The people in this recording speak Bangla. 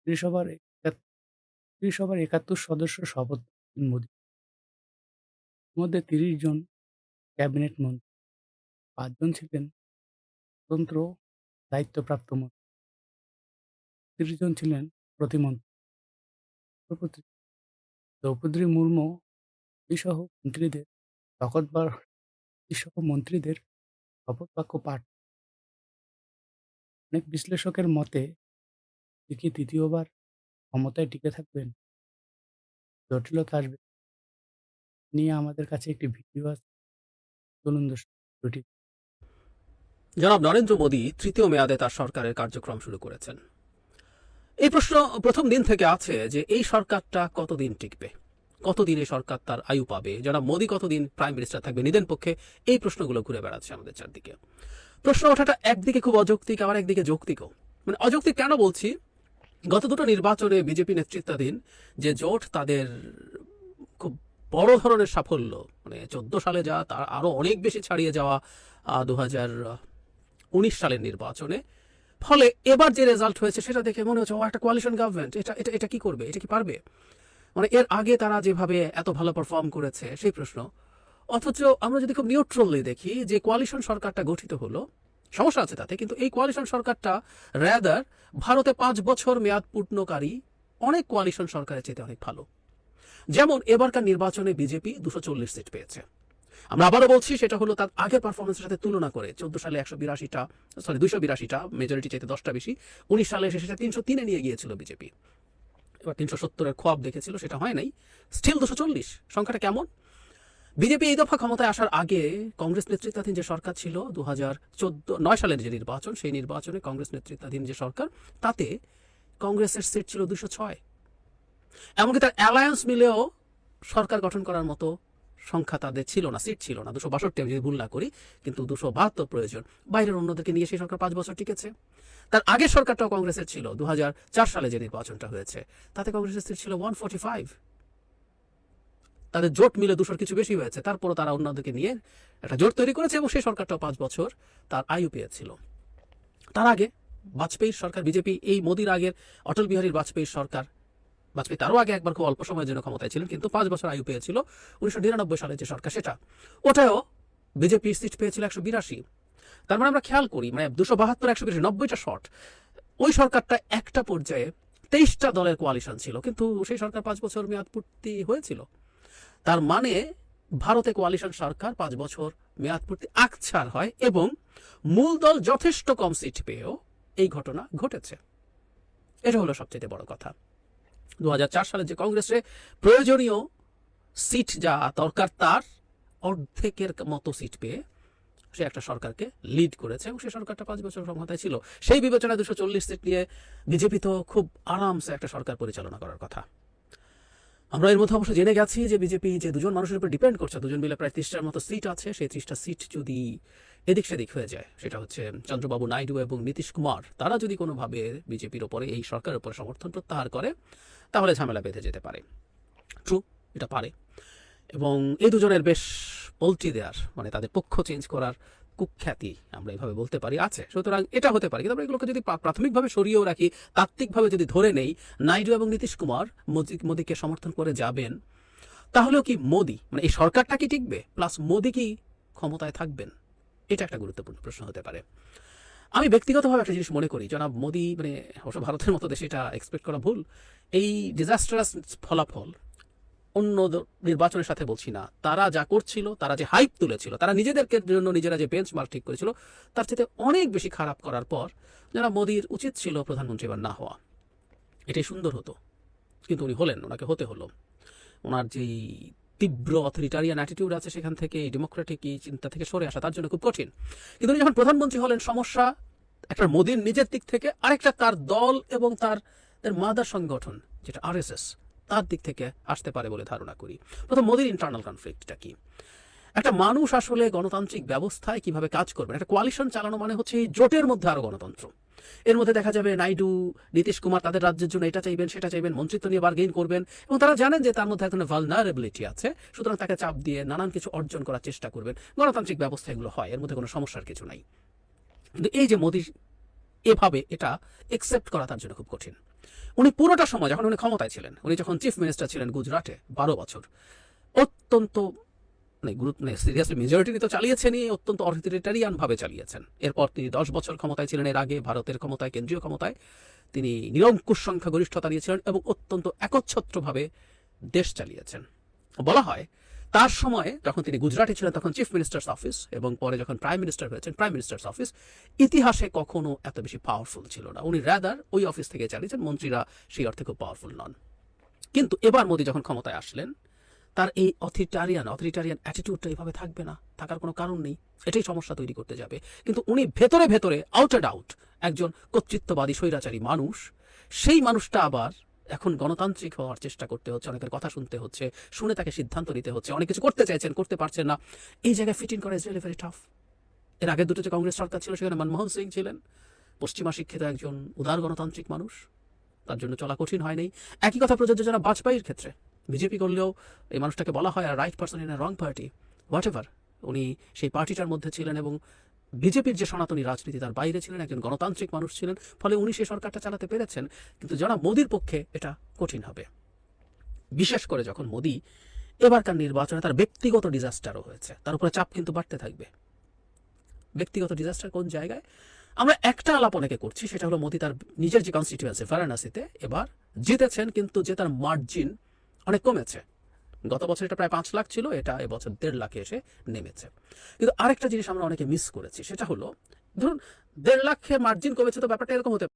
মন্ত্রিসভার ৭১ সদস্য শপথ নেন মোদি। এর মধ্যে ৩০ জন ক্যাবিনেট মন্ত্রী, ৫ জন ছিলেন স্বতন্ত্র দায়িত্বপ্রাপ্ত মন্ত্রী, ৩০ জন ছিলেন প্রতিমন্ত্রী। রাষ্ট্রপতি দ্রৌপদী মুর্মু সহ মন্ত্রীদের মন্ত্রীদের শপথ বাক্য পাঠ। অনেক বিশ্লেষকের মতে তিনি কি তৃতীয়বার ক্ষমতায় টিকে থাকবেন? জটিলতা আসবে নিয়ে আমাদের কাছে একটি ভিডিও আছে। চলুন দর্শক ভিডিওটি। জনাব নরেন্দ্র মোদী তৃতীয় মেয়াদে তার সরকারের কার্যক্রম শুরু করেছেন। এই প্রশ্ন প্রথম দিন থেকে আছে যে এই সরকারটা কতদিন টিকবে, কতদিন এই সরকার তার আয়ু পাবে, জনাব মোদী কতদিন প্রাইম মিনিস্টার থাকবে নিদেন পক্ষে। এই প্রশ্নগুলো ঘুরে বেড়াচ্ছে আমাদের চারদিকে। প্রশ্ন ওঠাটা একদিকে খুব অযৌক্তিক, আবার একদিকে যৌক্তিকও। মানে অযৌক্তিক কেন বলছি, গত দুটো নির্বাচনে বিজেপি নেতৃত্বাধীন যে জোট, তাদের খুব বড় ধরনের সাফল্য, মানে 14 সালে যা তার আরো অনেক বেশি ছাড়িয়ে যাওয়া 2019 সালের নির্বাচনে। ফলে এবার যে রেজাল্ট হয়েছে সেটা দেখে মনে হচ্ছে একটা কোয়ালিশন গভর্নমেন্ট, এটা এটা এটা কি করবে, এটা কি পারবে? মানে এর আগে তারা যেভাবে এত ভালো পারফর্ম করেছে সেই প্রশ্ন। অথচ আমরা যদি খুব নিউট্রালি দেখি যে কোয়ালিশন সরকারটা গঠিত হলো, সমস্যা আছে তাতে, কিন্তু এই কোয়ালিশন সরকারটা রাদার ভারতে 5 বছর মেয়াদ পূর্ণকারী অনেক কোয়ালিশন সরকারের চেয়ে অনেক ভালো। যেমন এবারকার নির্বাচনে বিজেপি 240 সিট পেয়েছে। আমরা আবারও বলছি, সেটা হলো তার আগের পারফরমেন্সের সাথে তুলনা করে। 14 সালে 282টা মেজরিটি চাইতে 10টা বেশি। 19 সালে এসে সেটা 303-এ নিয়ে গিয়েছিল বিজেপি। এবার 370-এর খোয়াব দেখেছিল, সেটা হয় নাই। স্টিল 240 সংখ্যাটা কেমন? বিজেপি এই দফা ক্ষমতায় আসার আগে কংগ্রেস নেতৃত্বাধীন যে সরকার ছিল, 2009 সালের যে নির্বাচন, সেই নির্বাচনে কংগ্রেস নেতৃত্বাধীন যে সরকার, তাতে কংগ্রেসের সিট ছিল 206। এমনকি তার অ্যালায়েন্স মিলেও সরকার গঠন করার মতো সংখ্যা তাদের ছিল না, সিট ছিল না। 262, আমি যদি ভুল না করি, কিন্তু 272 প্রয়োজন। বাইরের অন্যদেরকে নিয়ে সেই সরকার 5 বছর টিকেছে। তার আগের সরকারটাও কংগ্রেসের ছিল, 2004 সালে যে নির্বাচনটা হয়েছে, তাতে কংগ্রেসের সিট ছিল 145। তাদের জোট মিলে 200 কিছু বেশি হয়েছে, তারপরও তারা অন্যদেরকে নিয়ে একটা জোট তৈরি করেছে এবং সেই সরকারটাও 5 বছর তার আয়ু পেয়েছিল। তার আগে বাজপেয়ীর সরকার, বিজেপি এই মোদির আগের অটল বিহারী বাজপেয়ীর সরকার, বাজপেয়ী তারও আগে একবার খুব অল্প সময়ের জন্য ক্ষমতায় ছিলেন, কিন্তু 5 বছর আয়ু পেয়েছিল। 1999 সালের যে সরকার, সেটা ওটাও বিজেপির সিট পেয়েছিল 182। তার মানে আমরা খেয়াল করি, মানে 272, 182, 90টা শর্ট। ওই সরকারটা একটা পর্যায়ে 23টা দলের কোয়ালিশন ছিল, কিন্তু সেই সরকার 5 বছর মেয়াদ পূর্তি হয়েছিল। তার মানে ভারতে কোয়ালিশন সরকার 5 বছর মেয়াদ পূর্তি আকছার হয় এবং মূল দল যথেষ্ট কম সিট পেয়েও এই ঘটনা ঘটেছে। এটা হলো সবচেয়ে বড় কথা। 2004 সালে যে কংগ্রেসে প্রয়োজনীয় সিট যা দরকার তার অর্ধেকের মতো সিট পেয়ে সে একটা সরকারকে লিড করেছে এবং সেই সরকারটা 5 বছর ক্ষমতায় ছিল। সেই বিবেচনায় 240 সিট নিয়ে বিজেপি তো খুব আরামসে একটা সরকার পরিচালনা করার কথা। আমরা এর মধ্যে অবশ্য জেনে গেছি যে বিজেপি যে দুজন মানুষের উপর ডিপেন্ড করছে, দুজন মিলে প্রায় 30টার মতো সিট আছে, সেই 30টা সিট যদি এদিক সেদিক হয়ে যায়, সেটা হচ্ছে চন্দ্রবাবু নাইডু এবং নীতিশ কুমার, তারা যদি কোনোভাবে বিজেপির ওপরে, এই সরকারের উপরে সমর্থন প্রত্যাহার করে, তাহলে ঝামেলা বেঁধে যেতে পারে। ট্রু, এটা পারে। এবং এই দুজনের বেশ পল্টি দেওয়ার, মানে তাদের পক্ষ চেঞ্জ করার কুখ্যাতি, আমরা এইভাবে বলতে পারি, আছে। সুতরাং এটা হতে পারে, কিন্তু আমরা এগুলোকে যদি প্রাথমিকভাবে সরিয়েও রাখি, তাত্ত্বিকভাবে যদি ধরে নেই নাইডু এবং নীতিশ কুমার মোদীকে সমর্থন করে যাবেন, তাহলেও কি মোদী, মানে এই সরকারটা কি টিকবে, প্লাস মোদী কি ক্ষমতায় থাকবেন? এটা একটা গুরুত্বপূর্ণ প্রশ্ন হতে পারে। আমি ব্যক্তিগতভাবে একটা জিনিস মনে করি, জনাব মোদী, মানে অবশ্য ভারতের মতো দেশে এটা এক্সপেক্ট করা ভুল, এই ডিজাস্টারাস ফলাফল অন্য নির্বাচনের সাথে বলছি না, তারা যা করছিল, তারা যে হাইপ তুলেছিল, তারা নিজেদেরকে জন্য নিজেরা যে বেঞ্চমার্ক ঠিক করেছিল, তার চেয়ে অনেক বেশি খারাপ করার পর যারা মোদীর উচিত ছিল প্রধানমন্ত্রী এবার না হওয়া, এটাই সুন্দর হতো। কিন্তু উনি হলেন, ওনাকে হতে হলো। ওনার যেই তীব্র অথরিটারিয়ান অ্যাটিটিউড আছে, সেখান থেকে ডেমোক্রেটিক চিন্তা থেকে সরে আসা তার জন্য খুব কঠিন। কিন্তু উনি যখন প্রধানমন্ত্রী হলেন, সমস্যা একটা মোদীর নিজের দিক থেকে, আরেকটা তার দল এবং তার মাদার সংগঠন যেটা আরএসএস, তার দিক থেকে আসতে পারে বলে ধারণা করি। প্রথম, মোদীর ইন্টারনাল কনফ্লিক্টটা কি? একটা মানুষ আসলে গণতান্ত্রিক ব্যবস্থায় কিভাবে কাজ করবে? একটা কোয়ালিশন চালানো মানে হচ্ছে এই জোটের মধ্যে আরো গণতন্ত্র। এর মধ্যে দেখা যাবে নাইডু, নীতিশ কুমার তাদের রাজ্যের জন্য এটা চাইবেন, সেটা চাইবেন, মন্ত্রিত্ব নিয়ে বার্গেইন করবেন, এবং তারা জানেন যে তার মধ্যে এক ধরনের ভালনারেবিলিটি আছে, সুতরাং তাকে চাপ দিয়ে নানান কিছু অর্জন করার চেষ্টা করবেন। গণতান্ত্রিক ব্যবস্থা এগুলো হয়, এর মধ্যে কোনো সমস্যার কিছু নাই। কিন্তু এই যে মোদী এভাবে, এটা একসেপ্ট করা তার জন্য খুব কঠিন। উনি পুরোটা সময় যখন উনি ক্ষমতায় ছিলেন, উনি যখন চিফ মিনিস্টার ছিলেন গুজরাটে 12 বছর, অত্যন্ত সিরিয়াসলি মেজরিটি তো চালিয়েছেনই, অত্যন্ত অথরিটারিয়ান ভাবে চালিয়েছেন। এরপর তিনি 10 বছর ক্ষমতায় ছিলেন। এর আগে ভারতের ক্ষমতায়, কেন্দ্রীয় ক্ষমতায় তিনি নিরঙ্কুশ সংখ্যাগরিষ্ঠতা নিয়েছিলেন এবং অত্যন্ত একচ্ছত্রভাবে দেশ চালিয়েছেন। বলা হয় তার সময়ে যখন তিনি গুজরাটে ছিলেন তখন চিফ মিনিস্টার্স অফিস এবং পরে যখন প্রাইম মিনিস্টার হয়েছেন প্রাইম মিনিস্টার্স অফিস ইতিহাসে কখনো এত বেশি পাওয়ারফুল ছিল না। উনি রাদার ওই অফিস থেকে চালিয়েছেন, মন্ত্রীরা সেই অর্থে খুব পাওয়ারফুল নন। কিন্তু এবার মোদী যখন ক্ষমতায় আসলেন, তার এই অথরিটারিয়ান অ্যাটিটিউডটা এইভাবে থাকবে না, থাকার কোনো কারণ নেই। এটাই সমস্যা তৈরি করতে যাবে। কিন্তু উনি ভেতরে ভেতরে আউট অ্যান্ড আউট একজন কর্তৃত্ববাদী স্বৈরাচারী মানুষ। সেই মানুষটা আবার এখন গণতান্ত্রিক হওয়ার চেষ্টা করতে হচ্ছে, অনেকের কথা শুনতে হচ্ছে, শুনে তাকে সিদ্ধান্ত নিতে হচ্ছে। অনেক কিছু করতে চাইছেন, করতে পারছেন না। এই জায়গায় ফিট ইন করা ইজ রিয়েলি ভেরি টাফ। এর আগে দুটো যে কংগ্রেস সরকার ছিল সেখানে মনমোহন সিং ছিলেন, পশ্চিমা শিক্ষিত একজন উদার গণতান্ত্রিক মানুষ, তার জন্য চলা কঠিন হয়নি। একই কথা প্রযোজ্য যারা বাজপেয়ীর ক্ষেত্রে। বিজেপি করলেও এই মানুষটাকে বলা হয় আর right person in a wrong party, whatever. উনি সেই পার্টিটার মধ্যে ছিলেন এবং বিজেপির যে সনাতনী রাজনীতি তার বাইরে ছিলেন, একজন গণতান্ত্রিক মানুষ ছিলেন, ফলে উনি সেই সরকারটা চালাতে পেরেছেন। কিন্তু যারা মোদির পক্ষে এটা কঠিন হবে, বিশেষ করে যখন মোদি এবারকার নির্বাচনে তার ব্যক্তিগত ডিজাস্টারও হয়েছে, তার উপরে চাপ কিন্তু বাড়তে থাকবে। ব্যক্তিগত ডিজাস্টার কোন জায়গায়? আমরা একটা আলাপ অনেকে করছি, সেটা হলো মোদি তার নিজের যে কনস্টিটিউয়েন্সি বারাণসীতে এবার জিতেছেন, কিন্তু যে তার মার্জিন অনেক কমেছে। গত বছর এটা প্রায় 5 লাখ ছিল, এটা এবছর 1.5 লাখে এসে নেমেছে। কিন্তু আরেকটা জিনিস আমরা অনেকে মিস করেছি, সেটা হলো ধরুন 1.5 লাখের মার্জিন কমেছে, তো ব্যাপারটা এরকম হতে